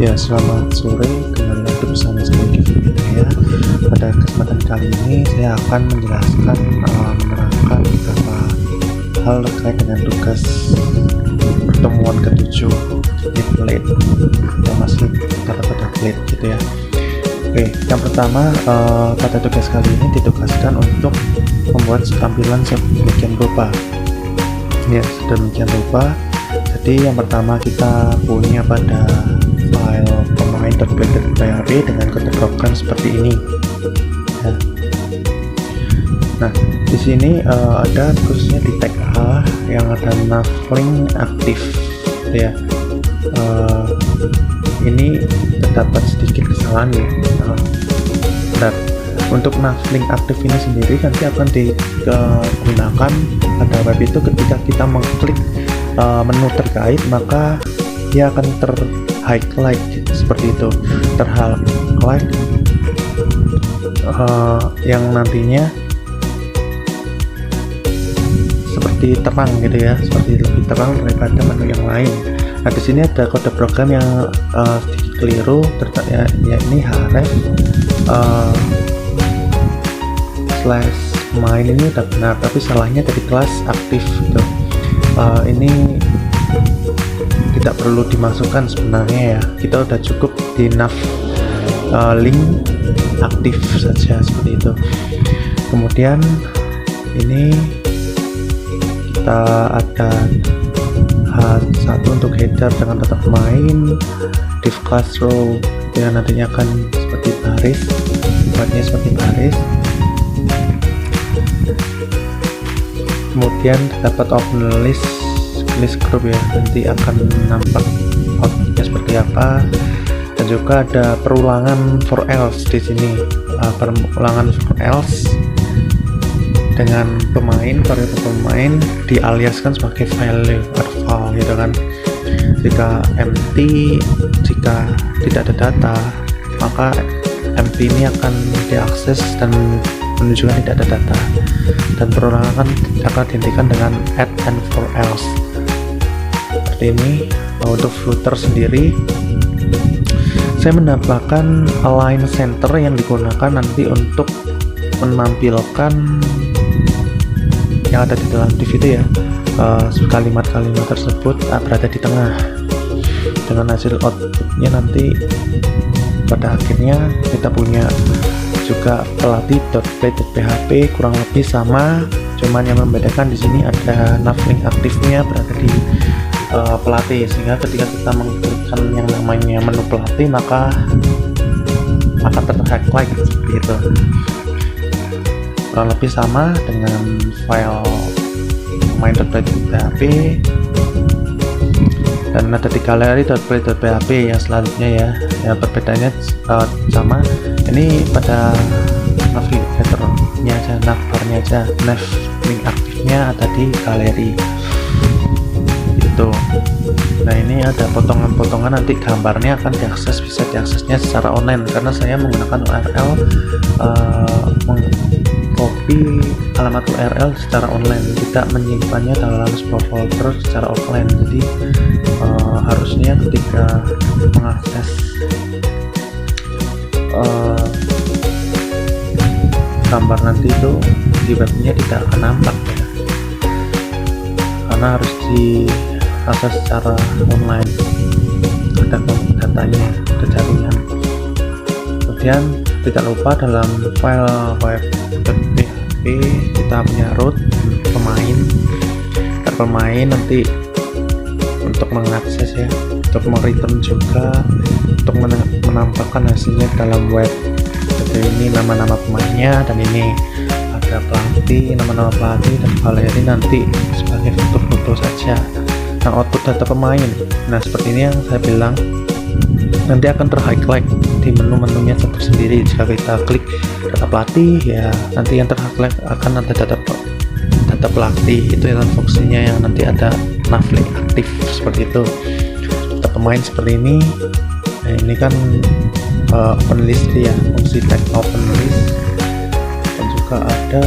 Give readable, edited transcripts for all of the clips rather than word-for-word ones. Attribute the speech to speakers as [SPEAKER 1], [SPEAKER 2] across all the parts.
[SPEAKER 1] Ya, selamat sore, kembali lagi bersama saya Kevin ya. Pada kesempatan kali ini saya akan menjelaskan menerangkan beberapa hal terkait dengan tugas pertemuan ke-7 di plate yang masih kata-kata plate gitu ya. Oke, yang pertama pada tugas kali ini ditugaskan untuk membuat tampilan sedemikian rupa. Ya, sedemikian rupa. Jadi yang pertama kita punya pada file pemain.plate.php dengan kode program seperti ini. Ya. Nah, di sini ada khususnya di tag A yang ada navlink aktif, ya. Ini terdapat sedikit kesalahan ya. Dan untuk navlink aktif ini sendiri nanti akan digunakan pada web itu ketika kita mengklik menu terkait, maka dia akan highlight seperti itu, highlight yang nantinya seperti terang gitu ya, seperti lebih terang daripada menu yang lain. Nah, di sini ada kode program yang sedikit keliru, ya ini href slash main ini udah benar, tapi salahnya dari kelas aktif gitu. Ini tidak perlu dimasukkan sebenarnya ya, kita udah cukup di nav link aktif saja seperti itu. Kemudian ini kita ada H1 untuk header dengan tetap main, div class row yang nantinya akan seperti baris, sifatnya seperti baris. Kemudian dapat open list group ya, nanti akan nampak outputnya seperti apa. Dan juga ada perulangan for else di sini, perulangan for else dengan pemain, variabel pemain dialiaskan sebagai file gitu kan. Jika empty, jika tidak ada data, maka empty ini akan diakses dan menunjukkan tidak ada data, dan perulangan akan dihentikan dengan add and for else seperti ini. Untuk footer sendiri saya menambahkan align center yang digunakan nanti untuk menampilkan yang ada di dalam div itu ya, kalimat-kalimat tersebut berada di tengah, dengan hasil outputnya nanti pada akhirnya kita punya juga pelatih.plate.php kurang lebih sama, cuman yang membedakan di sini ada navlink aktifnya berada di pelatih, sehingga ketika kita mengklikkan yang namanya menu pelatih maka akan terhighlight seperti itu. Kurang lebih sama dengan file main.plate.php, dan ada di galeri.plate.php yang selanjutnya ya. Yang perbedaannya sama, ini pada navigatornya aja, navbarnya aja, navlink aktifnya ada di galeri itu. Nah, ini ada potongan-potongan, nanti gambarnya akan diakses, bisa diaksesnya secara online karena saya menggunakan URL mengcopy alamat URL secara online, tidak menyimpannya dalam sebuah folder secara offline. Jadi harusnya ketika mengakses gambar nanti itu di webnya tidak akan nampak ya, karena harus diakses secara online, ada datanya, ada jaringan. Kemudian tidak lupa dalam file web.php kita punya root pemain nanti untuk mengakses ya, untuk mereturn juga, untuk menampakkan hasilnya dalam web. Jadi ini nama-nama pemainnya, dan ini ada pelatih, nama-nama pelatih, dan galeri nanti sebagai foto-foto saja. Nah, output data pemain, nah seperti ini yang saya bilang, nanti akan terhighlight di menu-menunya tersendiri. Jika kita klik data pelatih ya, nanti yang terhighlight akan ada data pelatih, itu yang fungsinya yang nanti ada navlink aktif seperti itu. Data pemain seperti ini. Nah, ini kan open list ya, fungsi tag open list, dan juga ada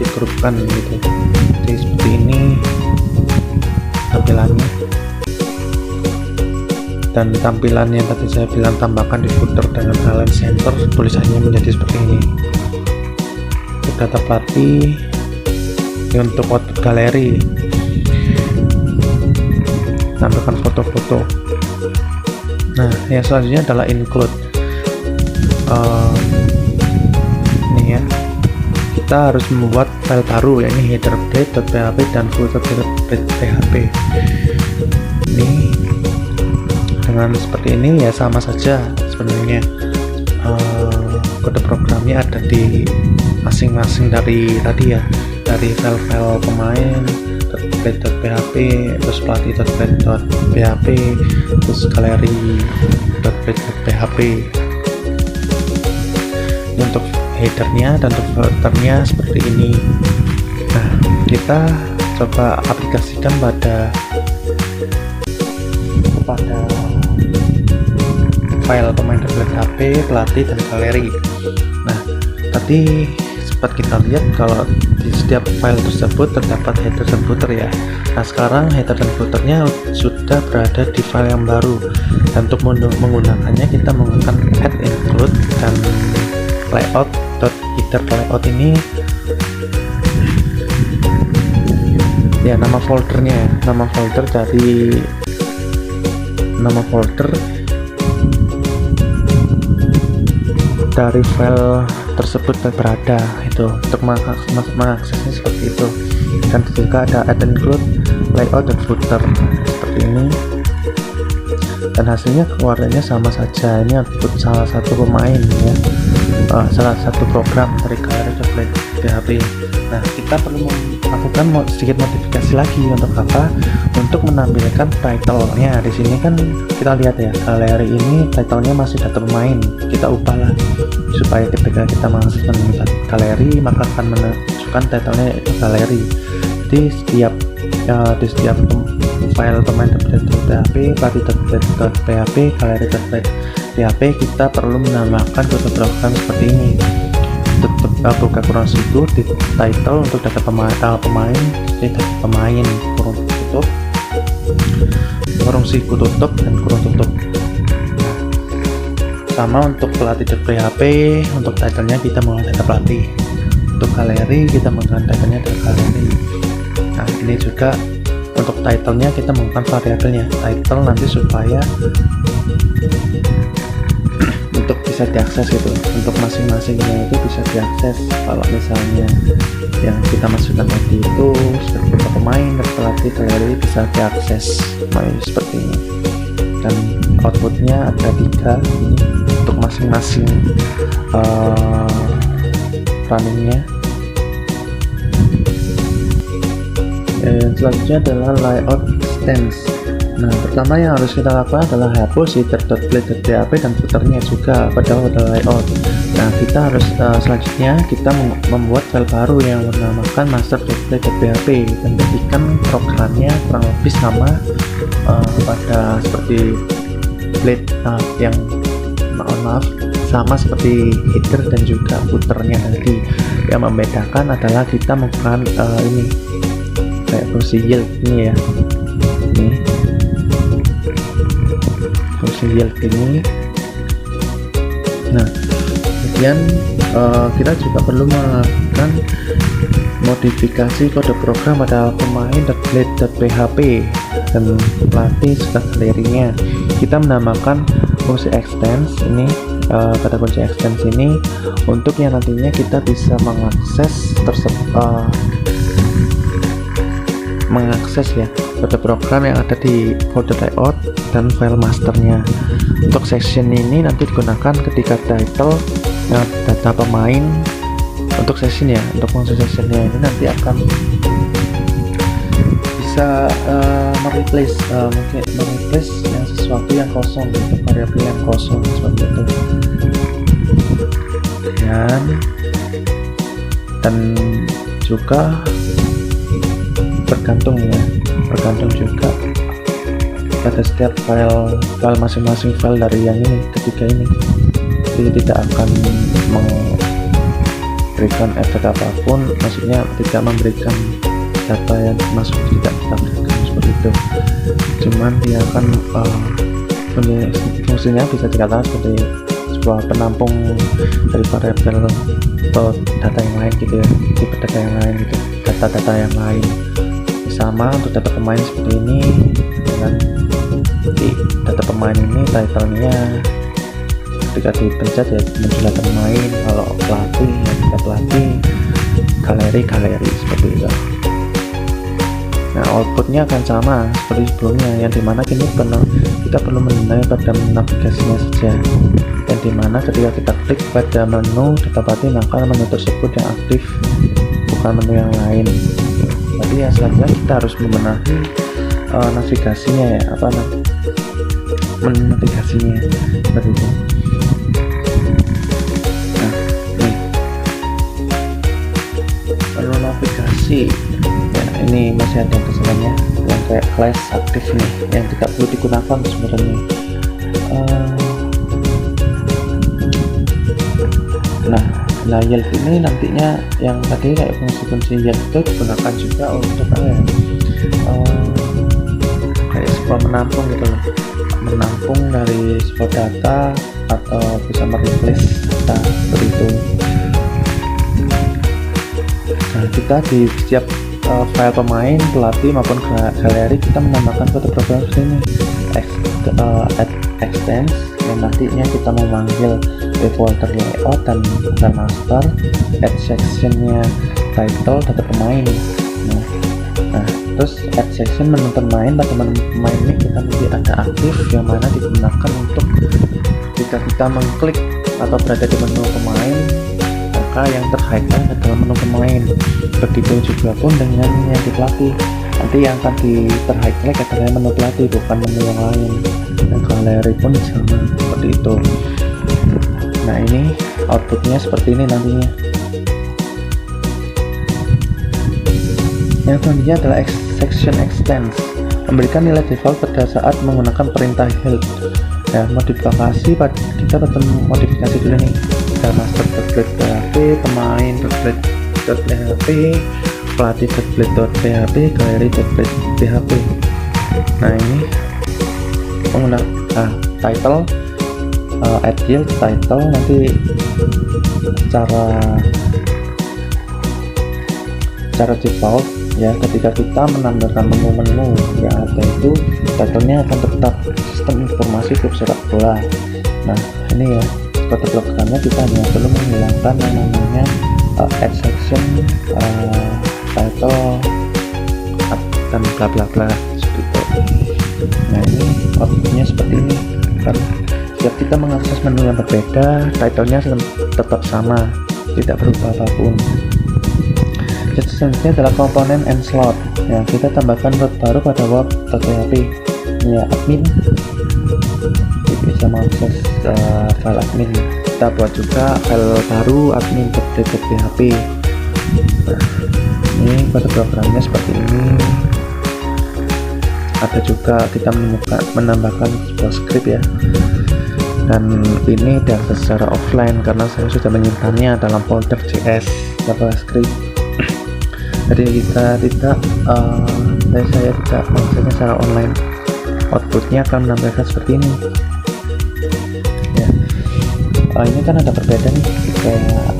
[SPEAKER 1] digrupkan gitu. Jadi seperti ini tampilannya. dan tampilan yang tadi saya bilang tambahkan di footer dengan align center, tulisannya menjadi seperti ini. Untuk data pelatih, ini untuk output galeri, tambahkan foto-foto. Nah, yang selanjutnya adalah include. Ini ya, kita harus membuat file baru, yakni header blade.php dan footer blade.php. Ini dengan seperti ini ya, sama saja sebenarnya. Kode programnya ada di masing-masing dari tadi ya, dari file-file pemain blade.php, terus pelatih.blade.php, terus galeri.blade.php. Untuk headernya dan untuk footernya seperti ini. Nah, kita coba aplikasikan pada file pemain.php, pelatih, dan galeri. Nah, tadi sempat kita lihat kalau di setiap file tersebut terdapat header dan footer ya. Nah, sekarang header dan footernya sudah berada di file yang baru, dan untuk menggunakannya kita menggunakan add include dan layout.header. Layout ini ya nama foldernya, nama folder dari file tersebut berada itu, untuk mengaksesnya seperti itu. Dan juga ada add include, layout, dan footer seperti ini, dan hasilnya keluarnya sama saja. Ini output salah satu pemain ya, salah satu program dari galeri.php. Nah, kita perlu melakukan sedikit modifikasi lagi. Untuk apa? Untuk menampilkan title-nya. Di sini kan kita lihat ya, galeri ini title-nya masih data pemain. Kita ubahlah supaya ketika kita mengakses galeri maka akan menunjukkan title-nya itu galeri. Di setiap file pemain.php, pelatih.php, galeri.php, kita perlu menambahkan kode program seperti ini. Buka kurung siku di title untuk data pemain, di data pemain, kurung tutup, kurung siku tutup, dan kurung tutup. Sama untuk pelatih.php, untuk titlenya kita menggunakan data pelatih. Untuk galeri kita menggunakan titlenya data galeri. Nah, ini juga untuk titlenya kita menggunakan variabelnya title nanti supaya untuk bisa diakses gitu, untuk masing-masingnya itu bisa diakses. Kalau misalnya yang kita masukkan tadi itu seperti pemain, pelatih, galeri bisa diakses seperti ini. Dan outputnya ada 3 ini untuk masing-masing runningnya. Selanjutnya adalah layout extends. Nah, pertama yang harus kita lakukan adalah hapus header.blade.php dan footernya juga pada layout. Nah, kita harus selanjutnya kita membuat file baru yang bernamakan master.blade.php dan jadikan programnya kurang lebih sama pada seperti blade yang maaf sama seperti header dan juga footernya tadi. Yang membedakan adalah kita menggunakan ini kayak fungsi yield ini ya, ini fungsi yield ini. Nah, kemudian kita juga perlu melakukan modifikasi kode program pada pemain.blade.php dan pelatih serta galerinya. Kita menambahkan fungsi extends ini, kata kunci extends ini untuk yang nantinya kita bisa mengakses ya kode program yang ada di folder layout dan file masternya. Untuk section ini nanti digunakan ketika title data pemain. Untuk session ya, untuk fungsi sessionnya ini nanti akan bisa mereplace yang sesuatu yang kosong, untuk variabel yang kosong seperti itu. Dan juga bergantung juga pada setiap file masing-masing file dari yang ini, ketiga ini. Jadi tidak akan memberikan efek apapun, maksudnya tidak memberikan data yang masuk, tidak kita berikan seperti itu. Cuman dia akan Fungsinya bisa dikatakan seperti sebuah penampung dari variabel atau data yang lain gitu ya, tipe data yang lain gitu, data-data yang lain. Sama untuk data pemain seperti ini dengan di data pemain ini title-nya ketika dipencet ya muncul data pemain, kalau pelatih ya kita pelatih, galeri seperti itu. Nah, outputnya akan sama seperti sebelumnya, yang dimana kini kita perlu menilai pada navigasinya saja, yang dimana ketika kita klik pada menu data button maka menu tersebut yang aktif, bukan menu yang lain. Tapi ya selanjutnya kita harus membenahi navigasinya ya, menu navigasinya seperti itu. Nah, menu navigasi ya, ini masih ada kesalahannya yang kayak flash aktif nih, yang tidak perlu digunakan sebenarnya. Nah, yield ini nantinya yang tadi kayak fungsi yield itu digunakan juga untuk kayak sebuah menampung gitu loh, menampung dari sebuah data atau bisa mereplace data seperti itu. Nah, kita di setiap file pemain, pelatih maupun galeri kita menambahkan kode program seperti ini, add extends, yang nantinya kita memanggil folder layout dan master, add sectionnya title data pemain. Nah, terus add section menu pemain, pada menu pemain ini kita nanti ada aktif yang mana digunakan untuk jika kita mengklik atau berada di menu pemain maka yang terhighlight adalah menu pemain. Begitu juga pun dengan yang di pelatih, nanti yang akan terhighlight adalah menu pelatih, bukan menu yang lain. Dan galeri pun sama seperti itu. Nah, ini outputnya seperti ini nantinya. Yang selanjutnya adalah section extends, memberikan nilai default pada saat menggunakan perintah yield. Ya, modifikasi kita modifikasi dulu nih. Ada master.php, pemain.php, pelatih.php, galeri.php. Nah, ini menggunakan title, add yield title, nanti cara default ya, ketika kita menambahkan menu-menu yang ada itu title-nya akan tetap sistem informasi grup sepak bola. Nah, ini ya kode programnya, kita hanya perlu menghilangkan yang namanya add section, title dan bla bla bla seperti itu. Nah, ini outputnya seperti ini kan. Setiap kita mengakses menu yang berbeda, title-nya tetap sama, tidak berubah apapun. Selanjutnya adalah komponen and slot. Ya, kita tambahkan slot baru pada web.php. Ya, admin bisa mengakses file admin. Kita buat juga file baru admin.php. Nah, ini pada programnya seperti ini. Ada juga kita menambahkan sebuah script ya. Dan ini diakses secara offline karena saya sudah menyimpannya dalam folder JS JavaScript. Jadi kita tidak saya tidak mengaksesnya secara online. Outputnya akan menampilkan seperti ini ya. Ini kan ada perbedaan nih, kayak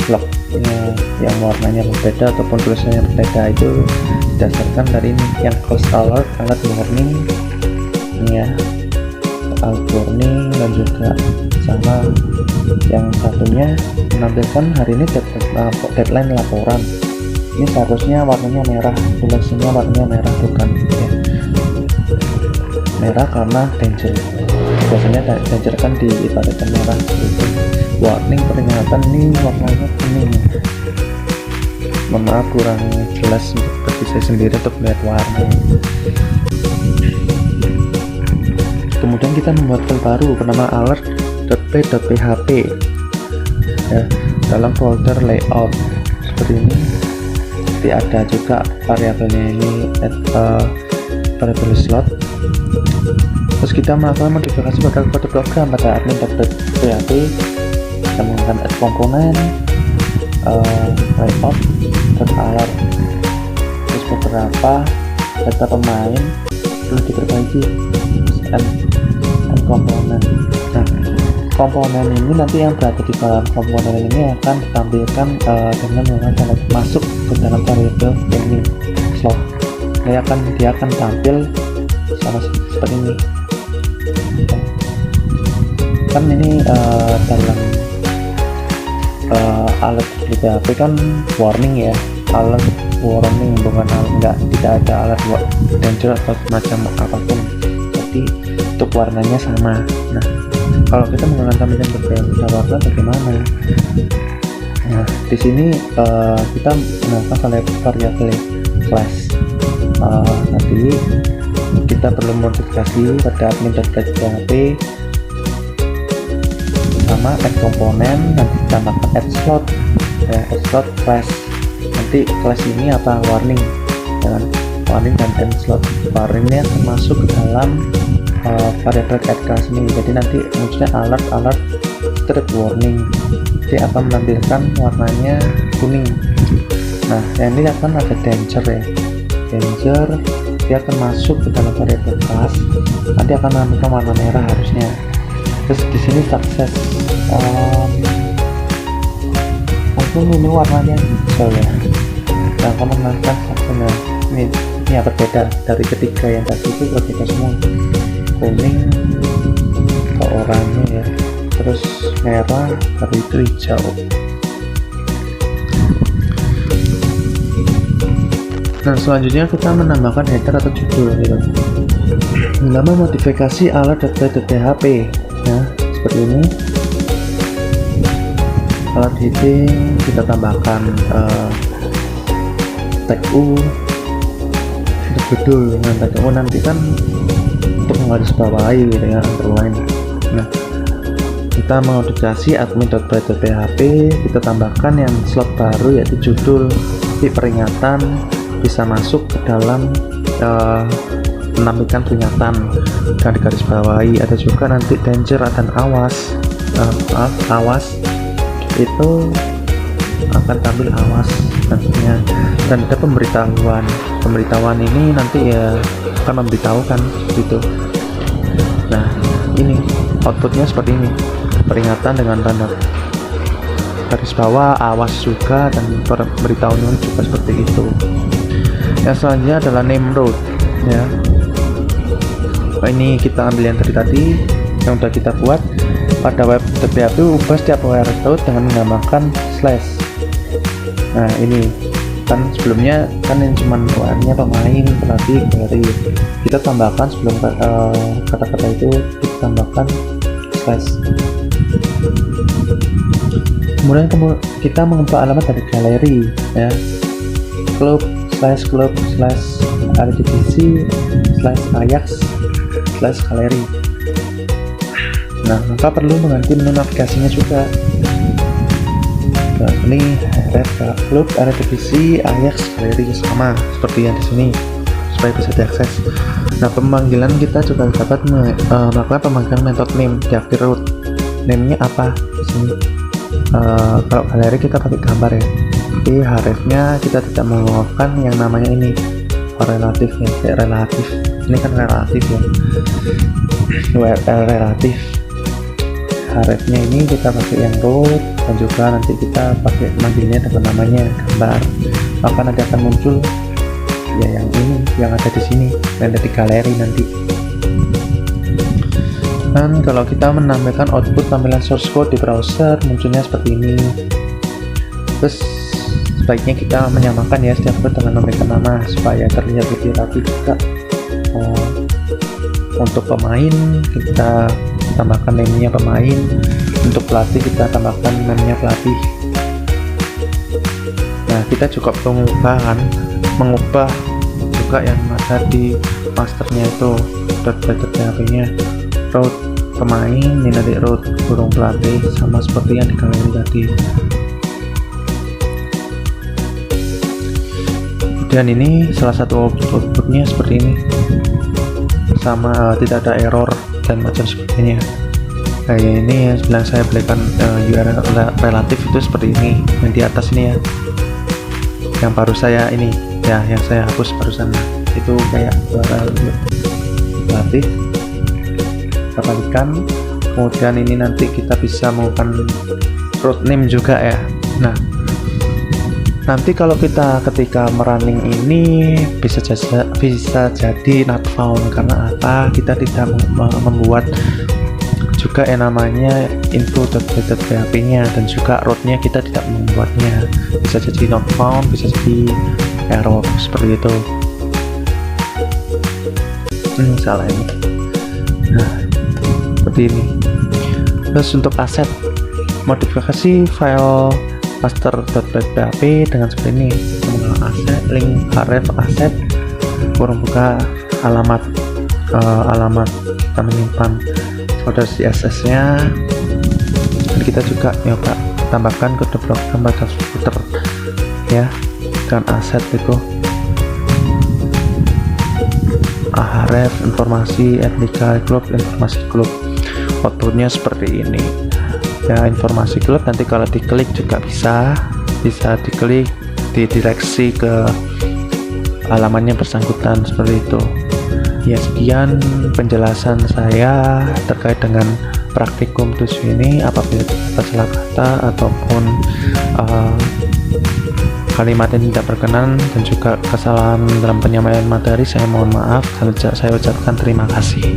[SPEAKER 1] bloknya yang warnanya berbeda ataupun tulisannya berbeda, itu didasarkan dari ini. Yang close alert warning ini ya, alert warning, dan juga sama yang satunya menampilkan hari ini deadline laporan. Ini seharusnya warnanya merah, tulisannya warnanya merah, bukan ya. Merah karena danger, biasanya danger kan diibaratkan merah gitu. Warning peringatan ini warnanya kuning. Mohon maaf kurang jelas bagi saya sendiri untuk melihat warna. Kemudian kita membuat file baru bernama alert.play.php ya, dalam folder layout seperti ini. Nanti ada juga variabelnya ini, variabel slot. Terus kita melakukan modifikasi pada kode program pada admin.php. Kita menggunakan add komponen, layout, dan alert. Terus beberapa data pemain perlu diperbaiki. and komponen. Nah, komponen ini nanti yang berada di dalam komponen ini akan ditampilkan dengan menggunakan masuk ke dalam variabel ini slot. Dia akan tampil sama seperti ini. Kan ini dalam alert di PHP kan warning ya, alert warning, bukan tidak ada alert danger atau macam apapun. Jadi untuk warnanya sama. Nah, kalau kita menggunakan tampilan berbeda warna bagaimana? Nah, di sini kita menambahkan variabel class. Nanti kita perlu modifikasi pada admin.php sama add komponen, nanti ditambahkan add slot ya, add slot class. Nanti class ini apa? Warning, dengan warning dan end slot. Warningnya termasuk ke dalam variabel add class ini. Jadi nanti munculnya alert strip warning. Jadi akan menampilkan warnanya kuning. Nah, yang ini akan ada danger ya. Danger dia akan masuk ke dalam variabel class. Nanti akan menampilkan warna merah harusnya. Terus di sini sukses. Mungkin ini warnanya hijau ya. Nah, kalau menampilkan suksesnya ini yang berbeda dari ketiga yang tadi itu, berbeda semua. Kuning ke oranye ya, terus merah, baru itu hijau. Nah, selanjutnya kita menambahkan header atau judul gitu. Nama modifikasi alert.php ya, seperti ini. Alert heading kita tambahkan tag U untuk judul. Nah, tag U nanti kan untuk menggarisbawahi gitu ya, underline. Nah, kita mengmodifikasi admin.php, kita tambahkan yang slot baru yaitu judul. Jadi peringatan bisa masuk ke dalam menampilkan peringatan dan digarisbawahi. Ada juga nanti danger dan awas. Awas itu akan tampil awas nantinya, dan ada pemberitahuan ini nanti ya akan memberitahukan gitu. Nah, ini outputnya seperti ini, peringatan dengan tanda garis bawah, awas juga, dan pemberitahuan juga seperti itu. Yang selanjutnya adalah name road ya. Ini kita ambil yang tadi yang sudah kita buat pada web.php. Ubah setiap road dengan menambahkan slash. Nah, ini kan sebelumnya kan yang cuman warnanya pemain, pelatih, galeri. Kita tambahkan sebelum kata-kata itu kita tambahkan slash. Kemudian kita mengubah alamat dari galeri ya, club slash RDBC slash Ajax slash galeri. Nah, maka perlu mengganti menu navigasinya juga. Nah, ini club RDBC Ajax galeri sama seperti yang di sini supaya bisa diakses. Nah, pemanggilan kita juga dapat melakukan pemanggilan metode name di akhir root. Name-nya apa di sini? Kalau galeri kita pakai gambar ya. Jadi href-nya kita tidak menggunakan yang namanya ini relatif ya, kayak relatif. Ini kan relatif ya, URL relatif. Href-nya ini kita pakai yang root, dan juga nanti kita pakai manggilnya dengan namanya gambar. Maka nanti akan muncul ya yang ini, yang ada di sini, yang ada di galeri nanti. Dan kalau kita menampilkan output tampilan source code di browser, munculnya seperti ini. Terus sebaiknya kita menyamakan ya setiap code dengan memberikan nama supaya terlihat lebih rapi juga. Untuk pemain kita tambahkan name-nya pemain, untuk pelatih kita tambahkan name-nya pelatih. Nah, kita juga mengubah juga yang ada di masternya itu .php-nya. Root pemain, ini nanti root burung pelatih, sama seperti yang di galeri tadi. Dan ini salah satu outputnya seperti ini, sama tidak ada error dan macam sebagainya. Kayak ini yang bilang saya belikan URL relatif itu seperti ini, yang di atas ini ya, yang baru saya ini ya, yang saya hapus barusan itu kayak URL pelatih. kita balikan. Kemudian ini nanti kita bisa menggunakan root name juga ya. Nah, nanti kalau kita ketika merunning ini bisa jadi not found. Karena apa? Kita tidak membuat juga yang namanya info.php nya, dan juga rootnya kita tidak membuatnya. Bisa jadi not found, bisa jadi error seperti itu. Salah ini. Nah, seperti ini. Terus untuk aset, modifikasi file master.php dengan seperti ini. Menggunakan aset, link href aset, kurung buka alamat kita menyimpan folder CSS nya. Dan kita juga nyoba tambahkan kode program pada footer ya, dengan aset itu href informasi etnika klub, informasi klub. Outputnya seperti ini ya, informasi klub. Nanti kalau diklik juga bisa diklik didireksi ke halamannya bersangkutan seperti itu ya. Sekian penjelasan saya terkait dengan praktikum 7 ini. Apabila ada salah kata ataupun kalimat yang tidak berkenan dan juga kesalahan dalam penyampaian materi, saya mohon maaf. Saya ucapkan terima kasih.